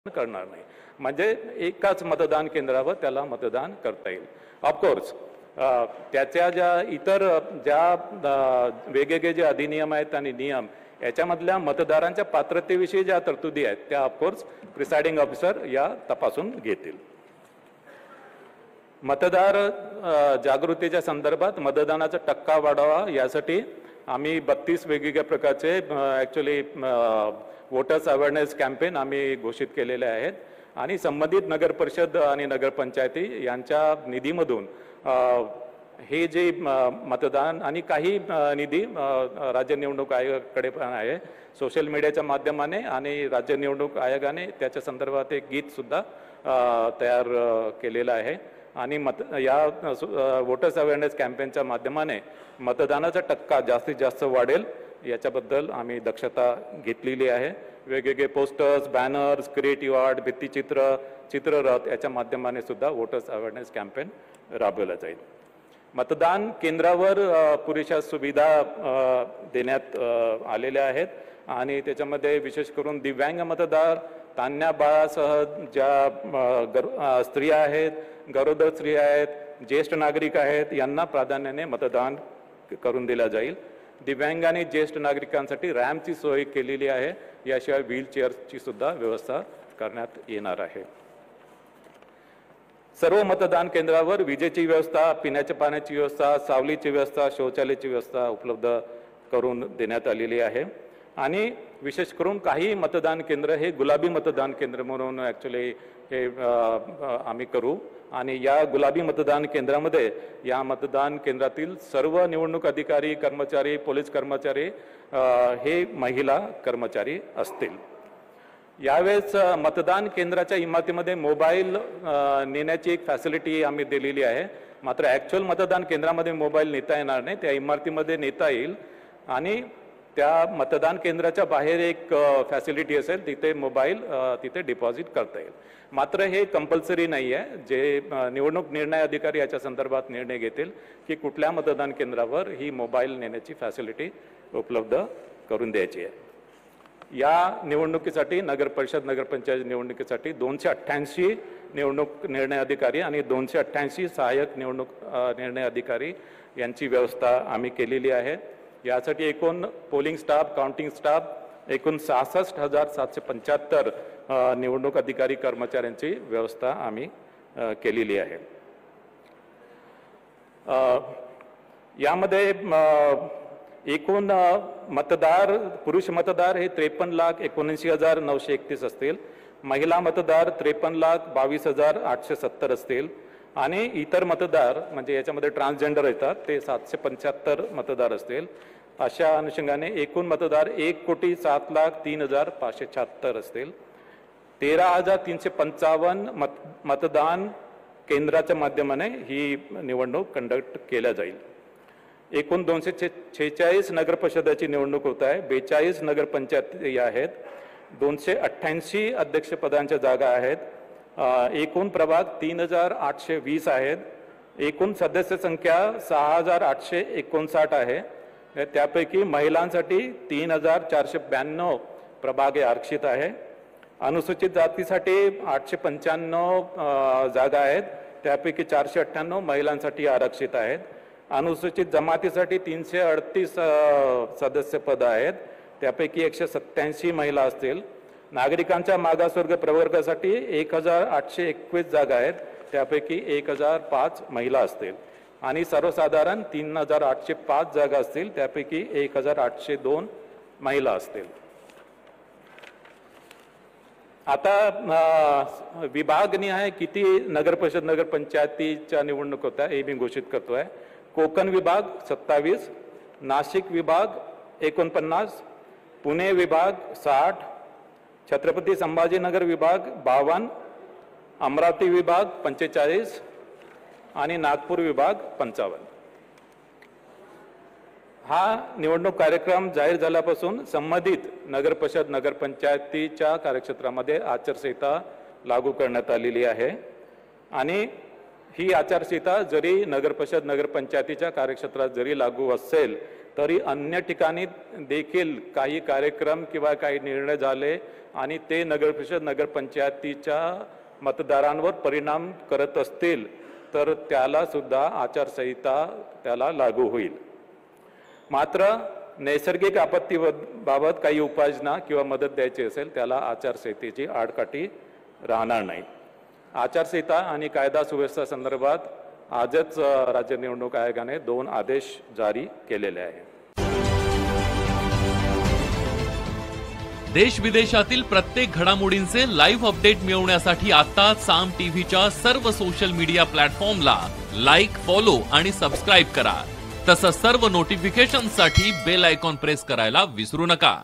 करणार नाही, म्हणजे एकाच मतदान केंद्रावर त्याला मतदान करता येईल. ऑफकोर्स त्याच्या ज्या इतर वेगवेगळे जे अधिनियम आहेत आणि नियम याच्यामधल्या मतदारांच्या पात्रतेविषयी ज्या तरतुदी आहेत त्या ऑफकोर्स प्रिसाइडिंग ऑफिसर या तपासून घेतील. मतदार जागृतीच्या संदर्भात मतदानाचा टक्का वाढावा यासाठी आम्ही 32 वेगवेगळ्या प्रकारचे ॲक्च्युली वोटर्स अवेअरनेस कॅम्पेन आम्ही घोषित केलेले आहेत आणि संबंधित नगर परिषद आणि नगरपंचायती यांच्या निधीमधून हे जे मतदान आणि काही निधी राज्य निवडणूक आयोगाकडे पण आहे. सोशल मीडियाच्या माध्यमाने आणि राज्य निवडणूक आयोगाने त्याच्या संदर्भात एक गीतसुद्धा तयार केलेलं आहे आणि या वोटर्स अवेअरनेस कॅम्पेनच्या माध्यमाने मतदानाचा टक्का जास्तीत जास्त वाढेल याच्याबद्दल आम्ही दक्षता घेतलेली आहे. वेगवेगळे पोस्टर्स, बॅनर्स, क्रिएटिव्ह आर्ट, भित्तिचित्र, चित्ररथ याच्या माध्यमाने सुद्धा वोटर्स अवेअरनेस कॅम्पेन राबवला जाईल. मतदान केंद्रावर पुरेशा सुविधा देण्यात आलेल्या आहेत आणि त्याच्यामध्ये विशेष करून दिव्यांग मतदार, तान्ह्या बाळासह ज्या स्त्रिया आहेत, गरोदर स्त्रिया आहेत, ज्येष्ठ नागरिक आहेत यांना प्राधान्याने मतदान करून दिलं जाईल. दिव्यांग आणि ज्येष्ठ नागरिकांसाठी रॅम्पची सोय केलेली आहे. याशिवाय व्हीलचेअर्सची सुद्धा व्यवस्था करण्यात येणार आहे. सर्व मतदान केंद्रावर विजेची व्यवस्था, पिण्याच्या पाण्याची व्यवस्था, सावलीची व्यवस्था, शौचालयाची व्यवस्था उपलब्ध करून देण्यात आलेली आहे आणि विशेष करून काही मतदान केंद्र हे गुलाबी मतदान केंद्र म्हणून ॲक्च्युली हे आम्ही करू आणि या गुलाबी मतदान केंद्रामध्ये या मतदान केंद्रातील सर्व निवडणूक अधिकारी, कर्मचारी, पोलीस कर्मचारी हे महिला कर्मचारी असतील. यावेळेस मतदान केंद्राच्या इमारतीमध्ये मोबाईल नेण्याची एक फॅसिलिटी आम्ही दिलेली आहे. मात्र ॲक्च्युअल मतदान केंद्रामध्ये मोबाईल नेता येणार नाही, त्या इमारतीमध्ये नेता येईल आणि त्या मतदान केंद्राच्या बाहेर एक फॅसिलिटी असेल, तिथे मोबाईल तिथे डिपॉझिट करता येईल. मात्र हे कंपल्सरी नाही आहे. जे निवडणूक निर्णय अधिकारी याच्या संदर्भात निर्णय घेतील की कुठल्या मतदान केंद्रावर ही मोबाईल नेण्याची फॅसिलिटी उपलब्ध करून द्यायची आहे. या निवडणुकीसाठी नगर परिषद नगरपंचायत निवडणुकीसाठी 288 निवडणूक निर्णय अधिकारी आणि 288 सहाय्यक निवडणूक निर्णय अधिकारी यांची व्यवस्था आम्ही केलेली आहे. यासाठी एकूण पोलिंग स्टाफ, काउंटिंग स्टाफ एकूण 66,775 निवडणूक अधिकारी कर्मचाऱ्यांची व्यवस्था आम्ही केलेली आहे. यामध्ये एकूण मतदार, पुरुष मतदार हे 53,79,931 असतील, महिला मतदार 53,22,870 असतील आणि इतर मतदार म्हणजे याच्यामध्ये ट्रान्सजेंडर येतात ते 775 मतदार असतील. अशा अनुषंगाने एकूण मतदार 1,07,03,576 असतील. 13,355 मतदान केंद्राच्या माध्यमाने ही निवडणूक कंडक्ट केल्या जाईल. एकूण 246 नगरपरिषदाची निवडणूक होत आहे. 42 नगरपंचायती आहेत. 288 अध्यक्षपदांच्या जागा आहेत. एकूण प्रभाग 3,820 आहेत. एकूण सदस्य संख्या 6,859 आहे. त्यापैकी महिलांसाठी 3,492 प्रभाग हे आरक्षित आहे. अनुसूचित जातीसाठी 895 जागा आहेत. त्यापैकी 498 महिलांसाठी आरक्षित आहेत. अनुसूचित जमातीसाठी 338 सदस्य पद आहेत. त्यापैकी 187 महिला असतील. नागरिकांच्या मागासवर्ग प्रवर्गासाठी 1,821 जागा आहेत. त्यापैकी 1,005 महिला असतील आणि सर्वसाधारण 3,805 जागा असतील. त्यापैकी 1,802 महिला असतील. आता विभागनिहाय किती नगरपरिषद नगरपंचायतीच्या निवडणूक होत्या हे मी घोषित करतोय. कोकण विभाग 27, नाशिक विभाग 49, पुणे विभाग 60, छत्रपती संभाजीनगर विभाग 52, अमरावती विभाग 45 आणि नागपूर विभाग 55. हा निवडणूक कार्यक्रम जाहीर झाल्यापासून संबंधित नगरपरिषद नगरपंचायतीच्या कार्यक्षेत्रामध्ये आचारसंहिता लागू करण्यात आलेली आहे आणि ही आचारसंहिता जरी नगरपरिषद नगरपंचायतीच्या कार्यक्षेत्रात जरी लागू असेल तरी अन्य ठिकाणी देखील काही कार्यक्रम किंवा काही निर्णय झाले आणि ते नगरपरिषद नगरपंचायतीच्या मतदारांवर परिणाम करत असतील तर त्याला सुद्धा आचारसंहिता त्याला लागू होईल. मात्र नैसर्गिक आपत्तीबाबत काही उपाययोजना किंवा मदत द्यायची असेल त्याला आचारसंहितेची आडकाठी राहणार नाही. आचारसंहिता आणि कायदा सुव्यवस्था संदर्भात आजच राज्य निवडणूक आयोगाने 2 आदेश जारी केलेले आहेत. देश विदेशातील प्रत्येक घडामोडींचे लाईव्ह अपडेट मिळवण्यासाठी आता साम टीव्हीच्या सर्व सोशल मीडिया प्लॅटफॉर्मला लाईक, फॉलो आणि सबस्क्राईब करा. तसंच सर्व नोटिफिकेशनसाठी बेल आयकॉन प्रेस करायला विसरू नका.